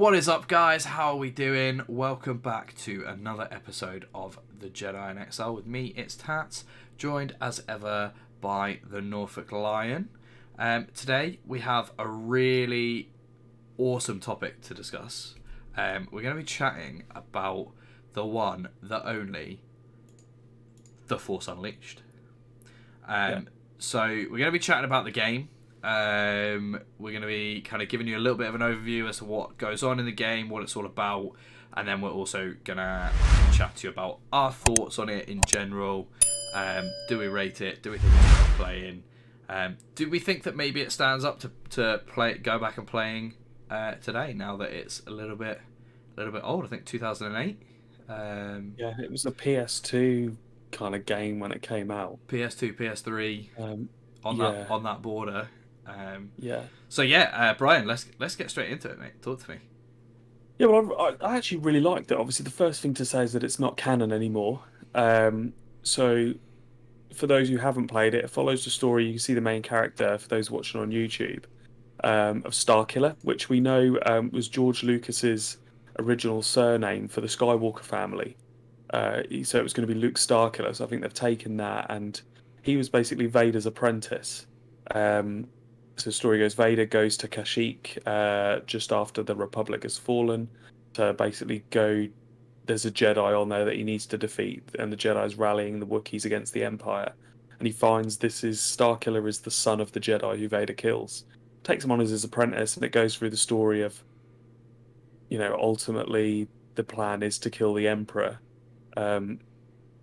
What is up, guys? How are we doing? Welcome back to another episode of the Jedi In Exile. With me, it's Tats, joined as ever by the Norfolk Lion. Today, we have a really awesome topic to discuss. We're going to be chatting about the one, the only, The Force Unleashed. So, we're going to be chatting about the game. We're going to be kind of giving you a little bit of an overview as to what goes on in the game, what it's all about, and then we're also going to chat to you about our thoughts on it in general. Do we rate it? Do we think it's worth playing? Do we think that maybe it stands up to go back and playing today, now that it's a little bit old? I think 2008. Yeah, it was a PS2 kind of game when it came out. PS2, PS3, on Yeah, that border. yeah, So yeah, Brian, let's get straight into it, mate. Talk to me. yeah. Well, I actually really liked it. Obviously, the first thing to say is that it's not canon anymore. So for those who haven't played it, it follows the story. You can see the main character for those watching on YouTube of Starkiller, which we know was George Lucas's original surname for the Skywalker family. So it was going to be Luke Starkiller. So I think they've taken that, and he was basically Vader's apprentice. Um, so the story goes, Vader goes to Kashyyyk just after the Republic has fallen to basically go. There's a Jedi on there that he needs to defeat, and the Jedi's rallying the Wookiees against the Empire. And he finds this is Starkiller is the son of the Jedi who Vader kills. Takes him on as his apprentice, and it goes through the story of, ultimately the plan is to kill the Emperor, um,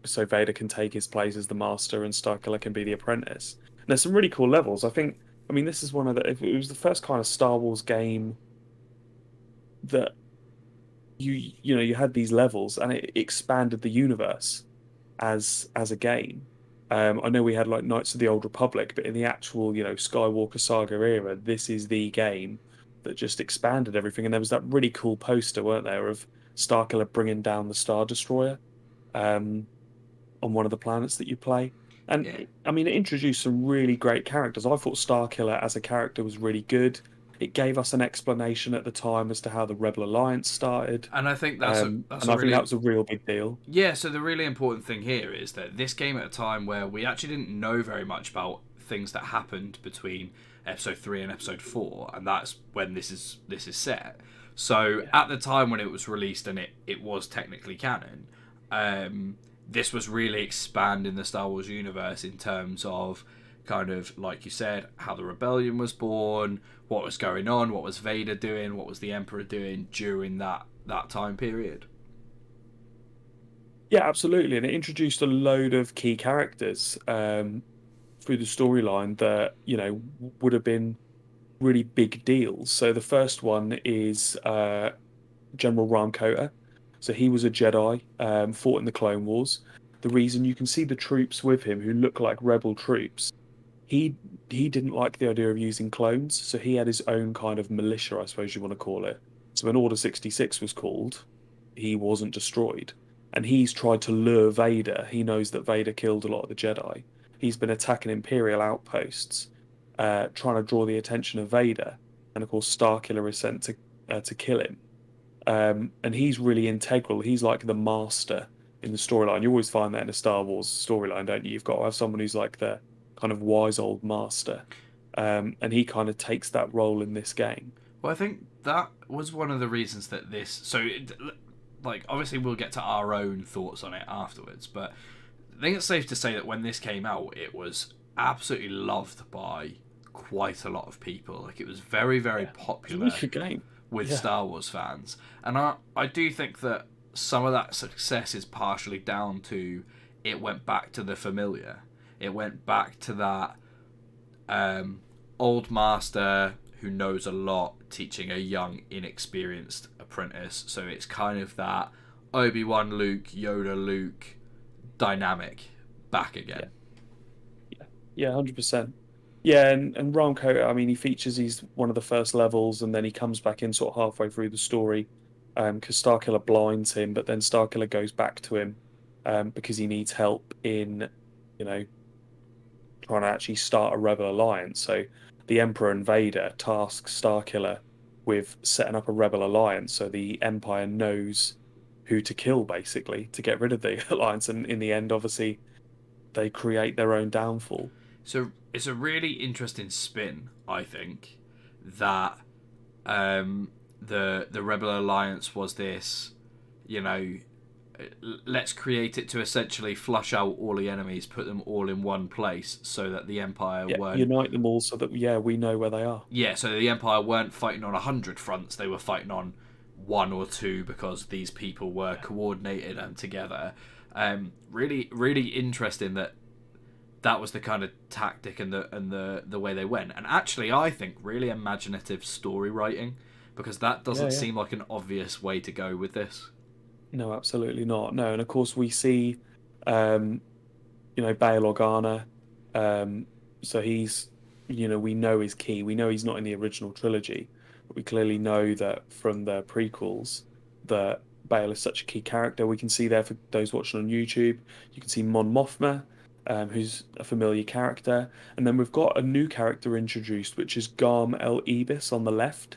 so Vader can take his place as the master and Starkiller can be the apprentice. And there's some really cool levels. I mean, this is one of the. If it was the first kind of Star Wars game that you had these levels and it expanded the universe as a game. I know we had like Knights of the Old Republic, but in the actual Skywalker saga era, this is the game that just expanded everything. And there was that really cool poster, weren't there, of Starkiller bringing down the Star Destroyer. Um, on one of the planets that you play. And Yeah. I mean, it introduced some really great characters. I thought Starkiller as a character was really good. It gave us an explanation at the time as to how the Rebel Alliance started. And I think that's And a I think that really was a real big deal. yeah. So the really important thing here is that this came at a time where we actually didn't know very much about things that happened between episode 3 and episode 4, and that's when this is set. So Yeah. at the time when it was released, and it was technically canon, this was really expanding the Star Wars universe in terms of, kind of like you said, how the rebellion was born, what was going on, what was Vader doing, what was the Emperor doing during that time period. Yeah, absolutely. And it introduced a load of key characters through the storyline that, would have been really big deals. So the first one is General Ramkota. So he was a Jedi, fought in the Clone Wars. The reason you can see the troops with him who look like rebel troops, he he didn't like the idea of using clones, so he had his own kind of militia, I suppose you want to call it. So when Order 66 was called, he wasn't destroyed. And he's tried to lure Vader. He knows that Vader killed a lot of the Jedi. He's been attacking Imperial outposts, trying to draw the attention of Vader. And of course, Starkiller is sent to kill him. And he's really integral. He's like the master in the storyline. You always find that in a Star Wars storyline, don't you? You've got to have someone who's like the kind of wise old master, and he kind of takes that role in this game. Well, I think that was one of the reasons that like, obviously we'll get to our own thoughts on it afterwards, but I think it's safe to say that when this came out, it was absolutely loved by quite a lot of people. Like, it was very, very Yeah, it's a really popular good game. with Yeah, Star Wars fans. And I do think that some of that success is partially down to it went back to the familiar. It went back to that old master who knows a lot teaching a young, inexperienced apprentice. So it's kind of that Obi-Wan Luke, Yoda Luke dynamic back yeah, again. yeah, 100%. Yeah, and Ramco, I mean, he features. He's one of the first levels, and then he comes back in sort of halfway through the story, because Starkiller blinds him, but then Starkiller goes back to him, because he needs help in, you know, trying to actually start a rebel alliance. So the Emperor and Vader task Starkiller with setting up a rebel alliance, so the Empire knows who to kill basically to get rid of the alliance, and in the end, obviously, they create their own downfall. So it's a really interesting spin, I think, that the Rebel Alliance was this, you know, let's create it to essentially flush out all the enemies, put them all in one place, so that the Empire Yeah, weren't. unite them all so that we know where they are. Yeah, so the Empire weren't fighting on 100 fronts; they were fighting on one or two because these people were coordinated and together. Really, really interesting that was the kind of tactic and the way they went. And actually, I think really imaginative story writing, because that Yeah, doesn't yeah. seem like an obvious way to go with this. No, absolutely not. No, and of course we see, um, Bail Organa. Um, so he's, we know is key. We know he's not in the original trilogy, but we clearly know that from the prequels that Bail is such a key character. We can see there for those watching on YouTube. You can see Mon Mothma, who's a familiar character, and then we've got a new character introduced, which is Garm El Ibis on the left.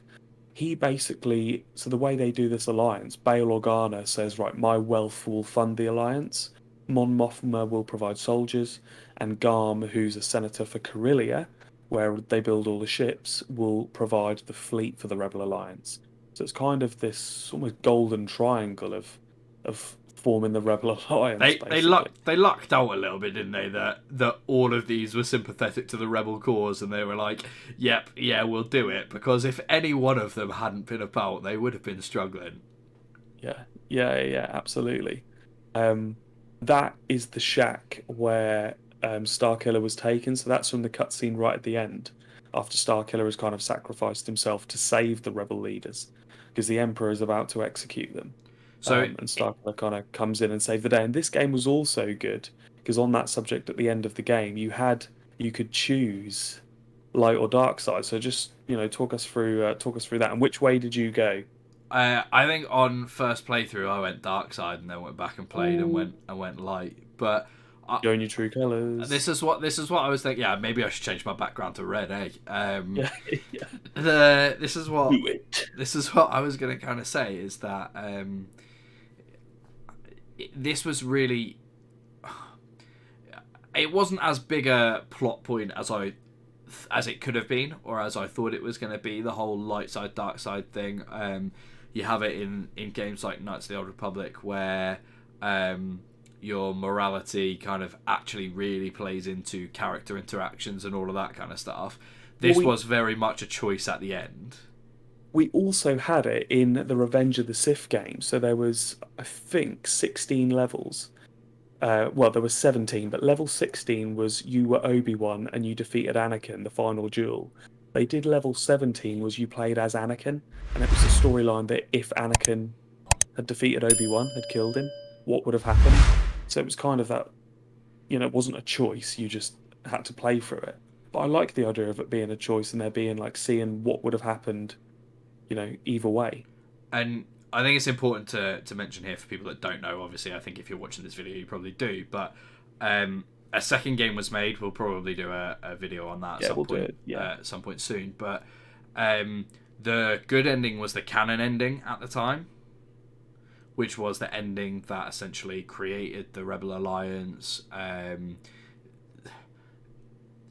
He basically, so the way they do this alliance, Bail Organa says, right, my wealth will fund the alliance. Mon Mothma will provide soldiers, and Garm, who's a senator for Corellia, where they build all the ships, will provide the fleet for the Rebel Alliance. So it's kind of this almost golden triangle of forming the Rebel Alliance, basically. They lucked out a little bit, didn't they? That all of these were sympathetic to the rebel cause, and they were like, "Yep, yeah, we'll do it." Because if any one of them hadn't been about, they would have been struggling. Yeah, yeah, absolutely. Um, that is the shack where Starkiller was taken. So that's from the cutscene right at the end, after Starkiller has kind of sacrificed himself to save the rebel leaders, because the Emperor is about to execute them. So And Starkiller kind of comes in and saves the day. And this game was also good because on that subject, at the end of the game, you could choose light or dark side. So just talk us through that. And which way did you go? I think on first playthrough I went dark side, and then went back and played and Ooh, went light. But I, showing your true this colors. is what I was thinking. Yeah, maybe I should change my background to red. Yeah, yeah. The this is what Do it. I was gonna kind of say is that this was really, it wasn't as big a plot point as it could have been, or as I thought it was going to be. The whole light side dark side thing. You have it in games like Knights of the Old Republic, where your morality kind of actually really plays into character interactions and all of that kind of stuff. Well, This was very much a choice at the end. we also had it in the Revenge of the Sith game. So there was, I think, 16 levels. Well, there was 17, but level 16 was you were Obi-Wan and you defeated Anakin, the final duel. They did level 17 was you played as Anakin, and it was a storyline that if Anakin had defeated Obi-Wan, had killed him, what would have happened? So it was kind of that, it wasn't a choice, you just had to play through it. But I like the idea of it being a choice and there being like seeing what would have happened, either way. And I think it's important to mention here for people that don't know. Obviously, I think if you're watching this video, you probably do. But a second game was made. We'll probably do a video on that Yeah, we'll do it. Yeah. at some point soon. But the good ending was the canon ending at the time, which was the ending that essentially created the Rebel Alliance.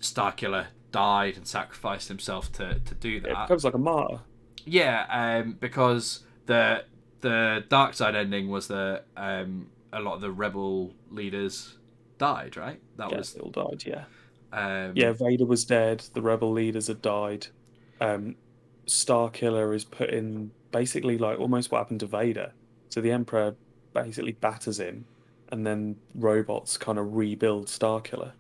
Starkiller died and sacrificed himself to do It that. becomes like a martyr. Yeah, because the dark side ending was that a lot of the rebel leaders died. Right, that Yeah, was they all died. Yeah. Yeah, um, Vader was dead. The rebel leaders had died. Um, Starkiller is put in basically like almost what happened to Vader. So the Emperor basically batters him, and then robots kind of rebuild Starkiller,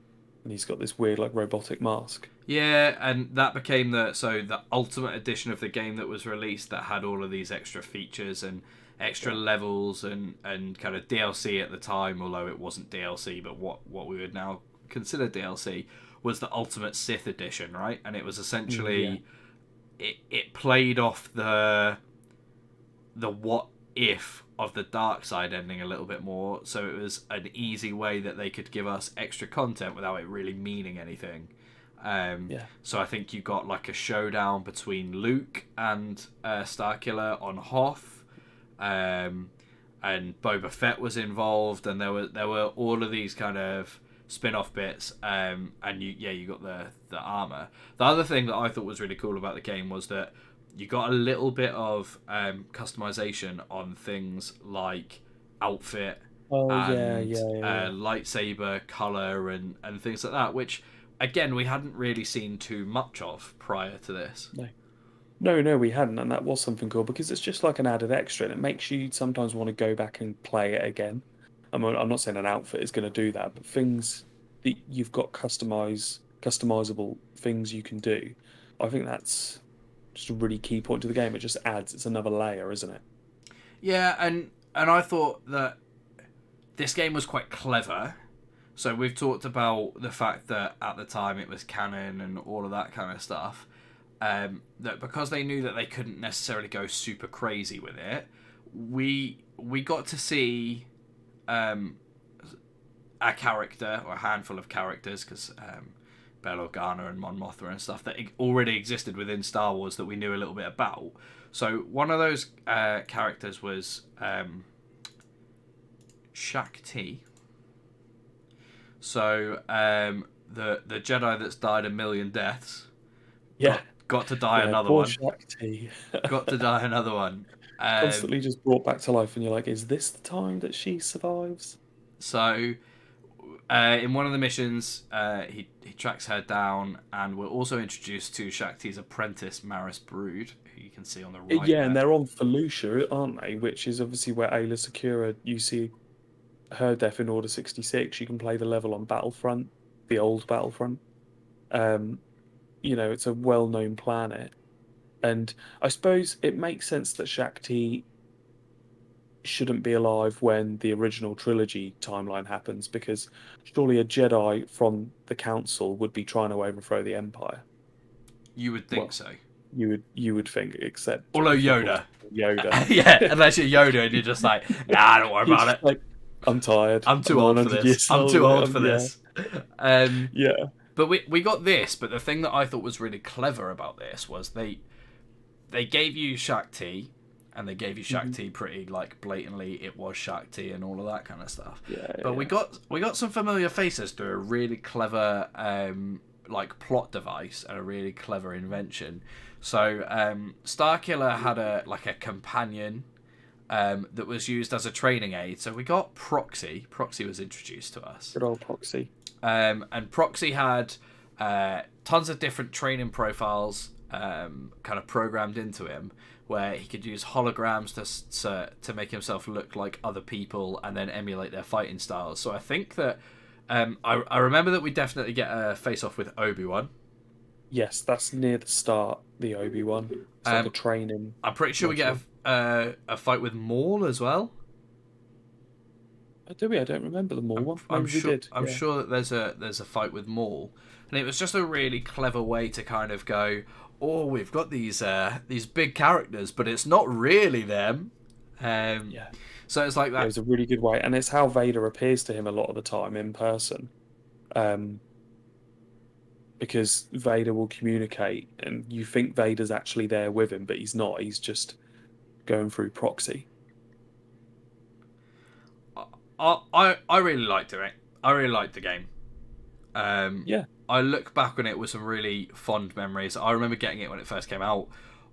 and he's got this weird like robotic mask. yeah, and that became the ultimate edition of the game that was released that had all of these extra features and extra Yeah. levels and kind of DLC at the time, although it wasn't DLC, but what we would now consider DLC was the Ultimate Sith edition, right? And it was Yeah. essentially it played off the what if of the dark side ending a little bit more, so it was an easy way that they could give us extra content without it really meaning anything. Yeah. So I think you got like a showdown between Luke and Starkiller on Hoth, um, and Boba Fett was involved, and there were all of these kind of spin-off bits, and you got the armor. The other thing that I thought was really cool about the game was that you got a little bit of customization on things like outfit Oh yeah, and yeah, yeah, yeah. lightsaber color and things like that, which again we hadn't really seen too much of prior to this. No. No, no, we hadn't, and that was something cool because it's just like an added extra, and it makes you sometimes want to go back and play it again. I'm not saying an outfit is going to do that, but things that you've got customizable things you can do. I think that's just a really key point to the game. It just adds, it's another layer, isn't it? Yeah, and I thought that this game was quite clever. So we've talked about the fact that at the time it was canon and all of that kind of stuff. That because they knew that they couldn't necessarily go super crazy with it, we got to see a character or a handful of characters, because Bail Organa and Mon Mothma and stuff that already existed within Star Wars that we knew a little bit about. So one of those characters was Shaak Ti. So the Jedi that's died a million deaths Yeah, got to die yeah. another Poor one. Shakti. Got to die another one. Constantly just brought back to life, and you're like, is this the time that she survives? So in one of the missions, he tracks her down, and we're also introduced to Shaak Ti's apprentice, Maris Brood, who you can see on the right Yeah, and there. they're on Felucia, aren't they? Which is obviously where Ayla Secura, you see her death in Order 66. You can play the level on Battlefront, the old Battlefront. Um, it's a well-known planet. And I suppose it makes sense that Shakti shouldn't be alive when the original trilogy timeline happens, because surely a Jedi from the Council would be trying to overthrow the Empire. You would think Well, so. you would think, except Although of course Yoda. Yoda. Yeah, unless you're Yoda and you're just like, nah, don't worry He's about just it. like, I'm tired. I'm I'm too old for 900 this. years I'm old. too old for Yeah, this. Um, yeah. but we got this. But the thing that I thought was really clever about this was they gave you Shaak Ti, and they gave you Shaak Mhm. Ti pretty like blatantly. It was Shaak Ti and all of that kind of stuff. Yeah, But we yeah. got some familiar faces through a really clever like plot device and a really clever invention. So Starkiller had a companion that was used as a training aid. So we got Proxy. Proxy was introduced to us. Good old Proxy. And Proxy had tons of different training profiles kind of programmed into him, where he could use holograms to make himself look like other people and then emulate their fighting styles. So I think that I remember that we definitely get a face-off with Obi-Wan. Yes, that's near the start, the Obi-Wan. It's like a Um, training I'm pretty sure we get module. a fight with Maul as well. Oh, do we? I don't remember the Maul one. I'm Maybe we sure did. I'm Yeah. sure that there's a fight with Maul, and it was just a really clever way to kind of go, oh, we've got these big characters, but it's not really them. Um, Yeah. so it's like It that. was a really good way. And it's how Vader appears to him a lot of the time in person. Um, because Vader will communicate, and you think Vader's actually there with him, but he's not. He's just going through proxy. I really liked it. I really liked the game. Um, Yeah. I look back on it with some really fond memories. I remember getting it when it first came out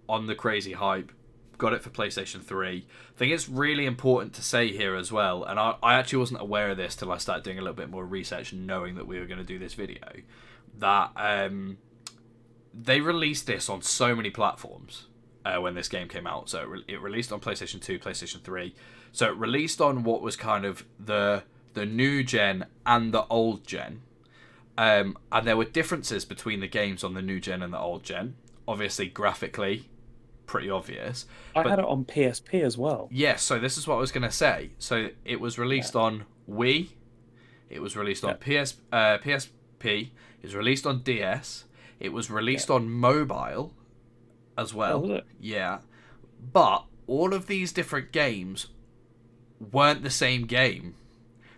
on the crazy hype. Got it for PlayStation 3. I think it's really important to say here as well, and I actually wasn't aware of this till I started doing a little bit more research and knowing that we were going to do this video, that they released this on so many platforms when this game came out. So it released on PlayStation 2, PlayStation 3. So it released on what was kind of the new gen and the old gen. And there were differences between the games on the new gen and the old gen. Obviously, graphically, pretty obvious. I But had it on PSP as well. yes, so this is what I was going to say. So it was Yeah. released on Wii. It was released on Yeah. PSP. It was released on DS. It was Yeah. released on mobile as Oh, well. was it? Yeah. But all of these different games weren't the same game.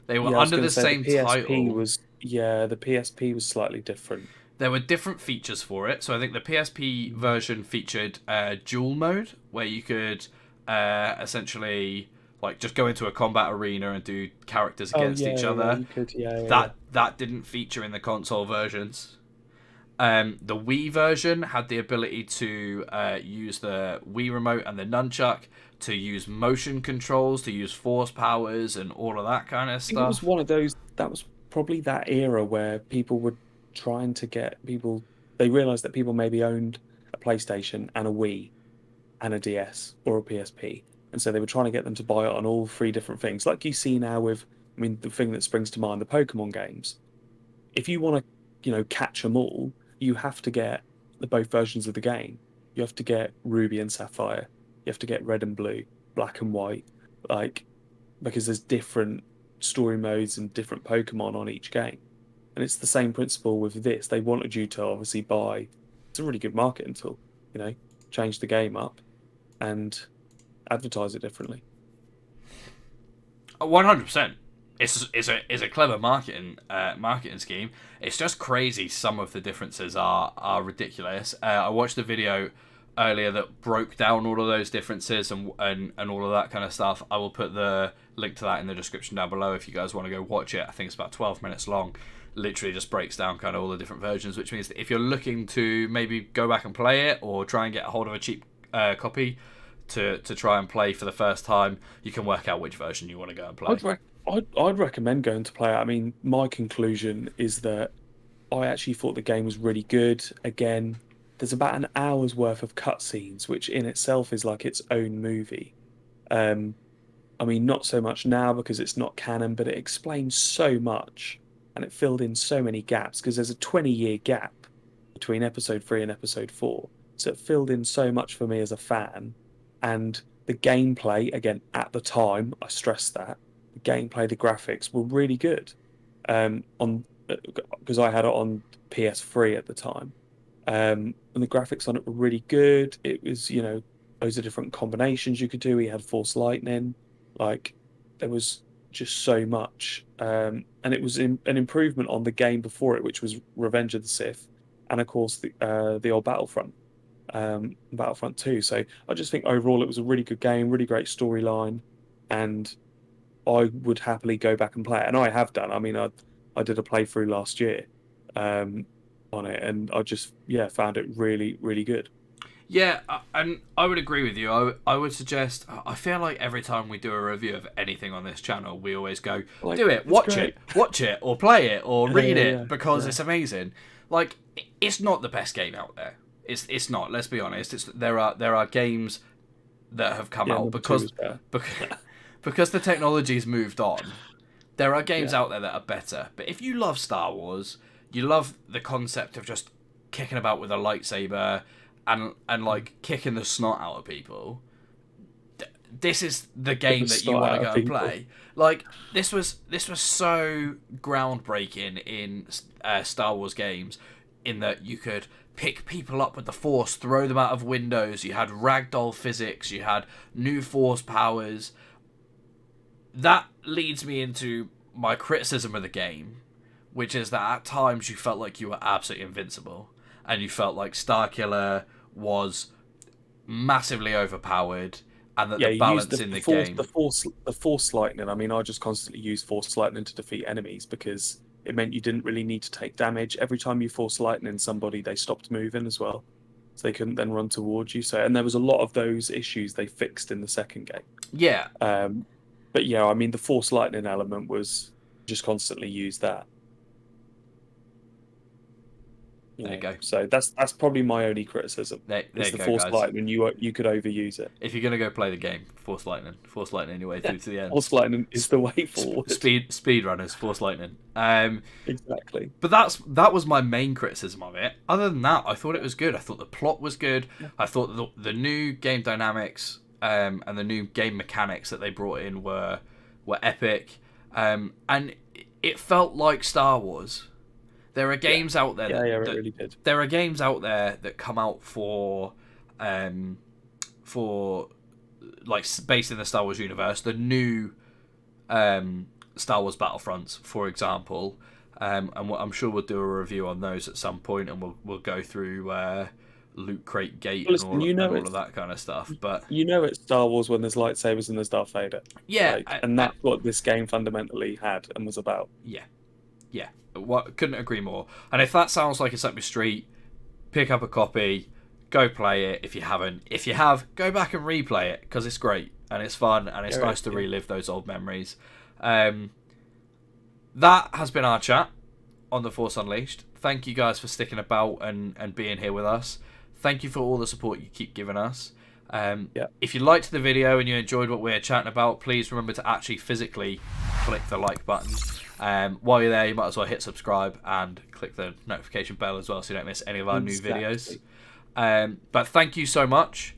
They were Yeah, I was under going the to say the same PSP title. was, yeah, the PSP was slightly different. there were different features for it. So I think the PSP version featured dual mode, where you could essentially like just go into a combat arena and do characters against each Yeah, other. you could, yeah. That didn't feature in the console versions. The Wii version had the ability to use the Wii remote and the nunchuck to use motion controls, to use force powers, and all of that kind of I think it was stuff. one of those, that was probably that era where people were trying to get people, they realized that people maybe owned a PlayStation and a Wii and a DS or a PSP. And so they were trying to get them to buy it on all three different things. Like you see now with, I mean, the thing that springs to mind, the Pokemon games. If you want to, catch them all, you have to get the both versions of the game. You have to get Ruby and Sapphire. You have to get Red and Blue, Black and White, like because there's different story modes and different Pokemon on each game. And it's the same principle with this. They wanted you to obviously buy. It's a really good marketing tool, change the game up and advertise it differently. 100%. It's a clever marketing scheme. It's just crazy. Some of the differences are ridiculous. I watched a video earlier that broke down all of those differences and all of that kind of stuff. I will put the link to that in the description down below if you guys want to go watch it. I think it's about 12 minutes long. Literally just breaks down kind of all the different versions, which means that if you're looking to maybe go back and play it or try and get a hold of a cheap copy to try and play for the first time, you can work out which version you want to go and play. I'd recommend going to play it. I mean, my conclusion is that I actually thought the game was really good. Again, there's about an hour's worth of cutscenes, which in itself is like its own movie. I mean, not so much now because it's not canon, but it explains so much and it filled in so many gaps because there's a 20-year gap between episode 3 and episode 4. So it filled in so much for me as a fan. And the gameplay, again, at the time, I stress that, the gameplay, the graphics were really good. On because I had it on PS3 at the time. And the graphics on it were really good. It was, loads of different combinations you could do. We had Force Lightning. Like, there was just so much. And it was an improvement on the game before it, which was Revenge of the Sith. And, of course, the old Battlefront. Battlefront 2. So I just think overall it was a really good game, really great storyline. And I would happily go back and play it. And I have done. I mean, I did a playthrough last year on it. And I just, found it really, really good. Yeah, and I would agree with you. I would suggest. I feel like every time we do a review of anything on this channel, we always go, do it, watch it, or play it, or read it, because it's amazing. Like, it's not the best game out there. It's not. Let's be honest. There are games that have come out because the technology's moved on. There are games out there that are better. But if you love Star Wars, you love the concept of just kicking about with a lightsaber and like kicking the snot out of people, this is the game that you want to go and play. Like, this was so groundbreaking in Star Wars games, in that you could pick people up with the Force, throw them out of windows, you had ragdoll physics, you had new Force powers. That leads me into my criticism of the game, which is that at times you felt like you were absolutely invincible, and you felt like Starkiller was massively overpowered, and that the balance in the game... The Force Lightning, I mean, I just constantly used Force Lightning to defeat enemies because it meant you didn't really need to take damage. Every time you Force Lightning somebody, they stopped moving as well. So they couldn't then run towards you. And there was a lot of those issues they fixed in the second game. Yeah. But yeah, I mean, the Force Lightning element was just constantly use that. There you go. So that's probably my only criticism. There you the go, Force guys. Lightning, you could overuse it. If you're gonna go play the game, Force Lightning your way through to the end. Force Lightning is the way forward. Speed runners, Force Lightning. Exactly. But that was my main criticism of it. Other than that, I thought it was good. I thought the plot was good. Yeah. I thought the new game dynamics and the new game mechanics that they brought in were epic. And it felt like Star Wars. There are games out there it really did. There are games out there that come out for like based in the Star Wars universe. The new Star Wars Battlefronts, for example, and I'm sure we'll do a review on those at some point, and we'll go through Loot Crate Gate Well, and listen, you know all of it's that kind of stuff. But it's Star Wars when there's lightsabers and there's Darth Vader, yeah, and that's what this game fundamentally had and was about. yeah, yeah. Couldn't agree more. And if that sounds like it's up your street, pick up a copy, go play it. If you haven't, if you have, go back and replay it because it's great and it's fun and it's nice to relive those old memories. That has been our chat on The Force Unleashed. Thank you guys for sticking about and being here with us. Thank you for all the support you keep giving us. If you liked the video and you enjoyed what we're chatting about, please remember to actually physically click the like button. While you're there, you might as well hit subscribe and click the notification bell as well so you don't miss any of our new videos. But thank you so much.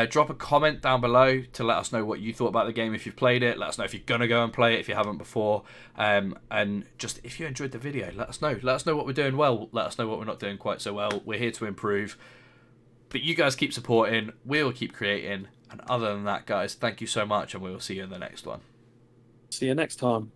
Drop a comment down below to let us know what you thought about the game if you've played it. Let us know if you're going to go and play it if you haven't before. And just if you enjoyed the video, let us know. Let us know what we're doing well. Let us know what we're not doing quite so well. We're here to improve. But you guys keep supporting. We'll keep creating. And other than that, guys, thank you so much. And we will see you in the next one. See you next time.